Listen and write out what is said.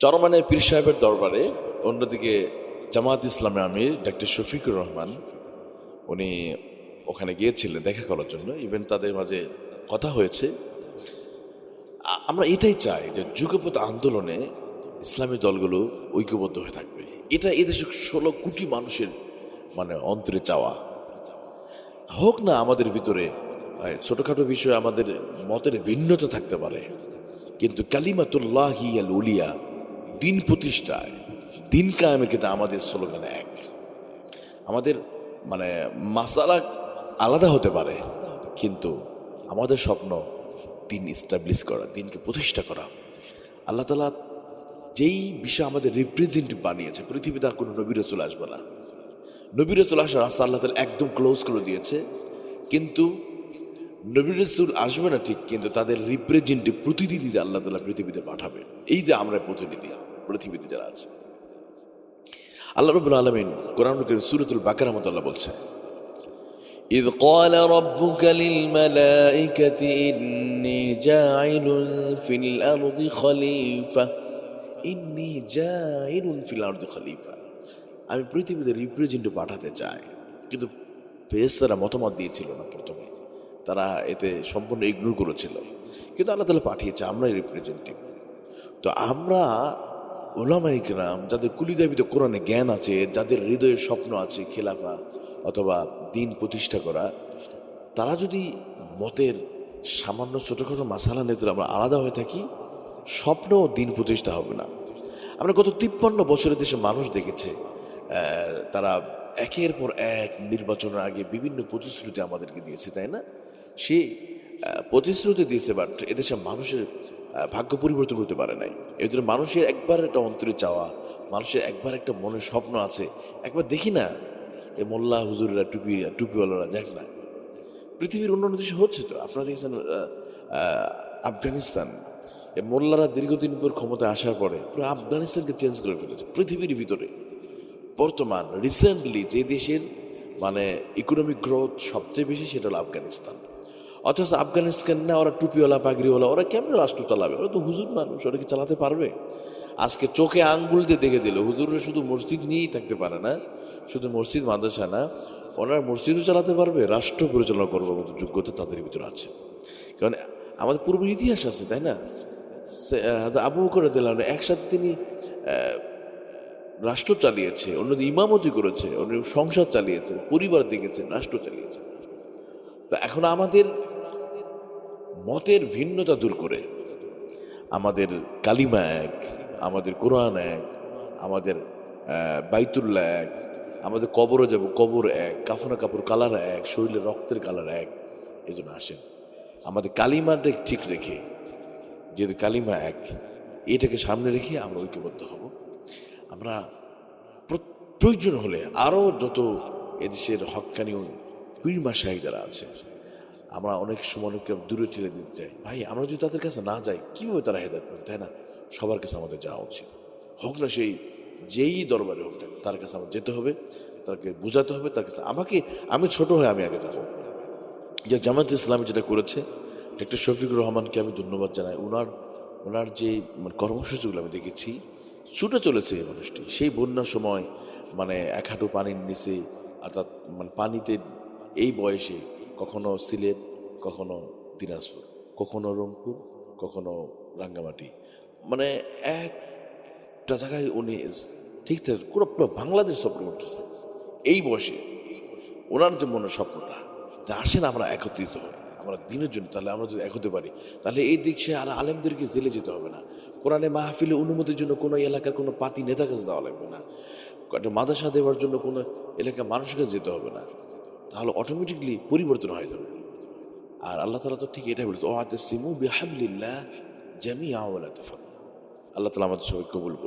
চরমানের পীর সাহেবের দরবারে অন্যদিকে জামাত ইসলামে আমির ডক্টর শফিকুর রহমান উনি ওখানে গিয়েছিলেন দেখা করার জন্য। ইভেন তাদের মাঝে কথা হয়েছে। আমরা এটাই চাই যে যুগপৎ আন্দোলনে ইসলামী দলগুলো ঐক্যবদ্ধ হয়ে থাকবে। এটা এদেশে 16 কোটি মানুষের অন্তরে চাওয়া। হোক না আমাদের ভিতরে ছোটখাটো বিষয়ে আমাদের মতের ভিন্নতা থাকতে পারে, কিন্তু কালিমাতুল্লাহি আল উলিয়া, দিন প্রতিষ্ঠায়, দিন কায়েমে কিন্তু আমাদের স্লোগান এক। আমাদের মাসালা আলাদা হতে পারে, কিন্তু আমাদের স্বপ্ন দিন ইস্টাবলিশ করা, দিনকে প্রতিষ্ঠা করা। আল্লাহ তাআলা যেই বিষয় আমাদের রিপ্রেজেন্টেটিভ বানিয়েছে, পৃথিবীতে আর কোনো নবী রাসূল আসবে না। নবী রাসূল আসার রাস্তা আল্লাহ তাআলা একদম ক্লোজ করে দিয়েছে, কিন্তু নবী রাসূল আসবে না ঠিক, কিন্তু তাদের রিপ্রেজেন্টেটিভ প্রতিনিধি আল্লাহ তাআলা পৃথিবীতে পাঠাবে। এই যে আমরা প্রতিনিধি পৃথিবীতে যারা আছে, আল্লাহ রাব্বুল আলামিন কোরআনুল কারীম সূরাতুল বাকারার মধ্যে আল্লাহ বলছে, إذ قال ربك للملائكة إني جاعل في الأرض خليفة إني جاعل في الأرض خليفة। আমি পৃথিবীতে রিপ্রেজেন্টেটিভ পাঠাতে চাই, কিন্তু ফেরেশতারা মতামত দিয়েছিল না। প্রথমে তারা এতে সম্পূর্ণ ইগনোর করেছিল, কিন্তু আল্লাহ তাআলা পাঠিয়েছে, আমরাই রিপ্রেজেন্টেটিভ। তো আমরা উলামায়ে কেরাম যাদের কুলিদাবিত কোরআনে জ্ঞান আছে, যাদের হৃদয়ে স্বপ্ন আছে খেলাফা অথবা দিন প্রতিষ্ঠা করা, তারা যদি মতের সামান্য ছোটোখাটো মাসালা নিয়ে আমরা আলাদা হয়ে থাকি, স্বপ্ন ও দিন প্রতিষ্ঠা হবে না। আমরা গত 53 বছরের দেশে মানুষ দেখেছে, তারা একের পর এক নির্বাচনের আগে বিভিন্ন প্রতিশ্রুতি আমাদেরকে দিয়েছে, তাই না? সে প্রতিশ্রুতি দিয়েছে, বাট এদেশে মানুষের ভাগ্য পরিবর্তন করতে পারে নাই। এই জন্য মানুষের একবার একটা অন্তরে চাওয়া, মানুষের একবার একটা মনের স্বপ্ন আছে, একবার দেখি না এই মোল্লা হুজুরেরা টুপিওয়ালারা দেখ না পৃথিবীর অন্যান্য দেশে হচ্ছে। তো আপনারা দেখছেন আফগানিস্তান, এই মোল্লারা দীর্ঘদিন পর ক্ষমতায় আসার পরে পুরো আফগানিস্তানকে চেঞ্জ করে ফেলেছে। পৃথিবীর ভিতরে বর্তমান রিসেন্টলি যে দেশের ইকোনমিক গ্রোথ সবচেয়ে বেশি, সেটা হলো আফগানিস্তান। অথচ আফগানিস্তান না, ওরা টুপিওয়ালা পাগড়িওয়ালা, ওরা কেমন রাষ্ট্র চালাবে? ওরা তো হুজুর মানুষ, ওরা কি চালাতে পারবে? আজকে চোখে আঙ্গুল দিয়ে দেখে দিল, হুজুররা শুধু মসজিদ নিয়েই থাকতে পারে না, শুধু মসজিদ মাদ্রাসা না, ওনারা মসজিদও চালাতে পারবে, রাষ্ট্র পরিচালনা করবার মতো যোগ্যতা তাদের ভিতরে আছে। কারণ আমাদের পূর্বের ইতিহাস আছে, তাই না? আবু বকর রাদিয়াল্লাহু আনহু একসাথে তিনি রাষ্ট্র চালিয়েছে, অন্যদিকে ইমামতি করেছে, অন্য সংসার চালিয়েছেন, পরিবার দেখেছেন, রাষ্ট্র চালিয়েছেন। তা এখন আমাদের মতের ভিন্নতা দূর করে আমাদের কালিমা এক, আমাদের কোরআন এক, আমাদের বাইতুল্লাহ এক, আমাদের কবরও যাব, কবর এক, কাফনা কাপড় কালার এক, শরীরের রক্তের কালার এক। এই জন্য আসেন আমাদের কালিমাটা ঠিক রেখে, যেহেতু কালিমা এক, এটাকে সামনে রেখে আমরা ঐক্যবদ্ধ হব। আমরা প্রয়োজন হলে আরও যত এদেশের হক্কানি পীর মাশায়েখ যারা আছে, আমরা অনেক সময় অনেক দূরে ঠেলে দিতে চাই। ভাই, আমরা যদি তাদের কাছে না যাই, কীভাবে তারা হেদায়েত পাবে? তাই না? সবার কাছে আমাদের যাওয়া উচিত। হোক না সেই যেই দরবারে হোক না, তার কাছে আমার যেতে হবে, তাকে বোঝাতে হবে, তার কাছে আমি ছোট হয়ে আমি আগে যাবো। যে জামাত ইসলামী যেটা করেছে, ডক্টর শফিকুর রহমানকে আমি ধন্যবাদ জানাই। ওনার যে কর্মসূচিগুলো আমি দেখেছি, ছুটে চলেছে এই মানুষটি। সেই বন্যার সময় এক হাঁটু পানির নিচে, অর্থাৎ পানিতে এই বয়সে কখনো সিলেট, কখনো দিনাজপুর, কখনো রংপুর, কখনো রাঙ্গামাটি, একটা জায়গায় উনি ঠিক পুরো বাংলাদেশ সফর করতেছে এই বয়সে। ওনার যে মনের স্বপ্নটা, যে আসেন আমরা একত্রিত হই, আমরা দিনের জন্য, তাহলে আমরা যদি এক হতে পারি, তাহলে এই দিক সে আর আলেমদেরকে জেলে যেতে হবে না, কোরআনে মাহফিলে অনুমতির জন্য কোনো এলাকার কোনো পাতি নেতার কাছে যাওয়া লাগবে না, একটা মাদ্রাসা দেওয়ার জন্য কোনো এলাকার মানুষের কাছে যেতে হবে না, তাহলে অটোমেটিকলি পরিবর্তন হয়ে যাবে। আর আল্লাহ তাআলা তো ঠিক এটাই বলেছে, ওয়াতাসিমু বিহাবলিল্লাহ জামিআ ওয়া লা তাফাররাকু। আল্লাহ তাআলা আমাদের সবাই কবুল করুন।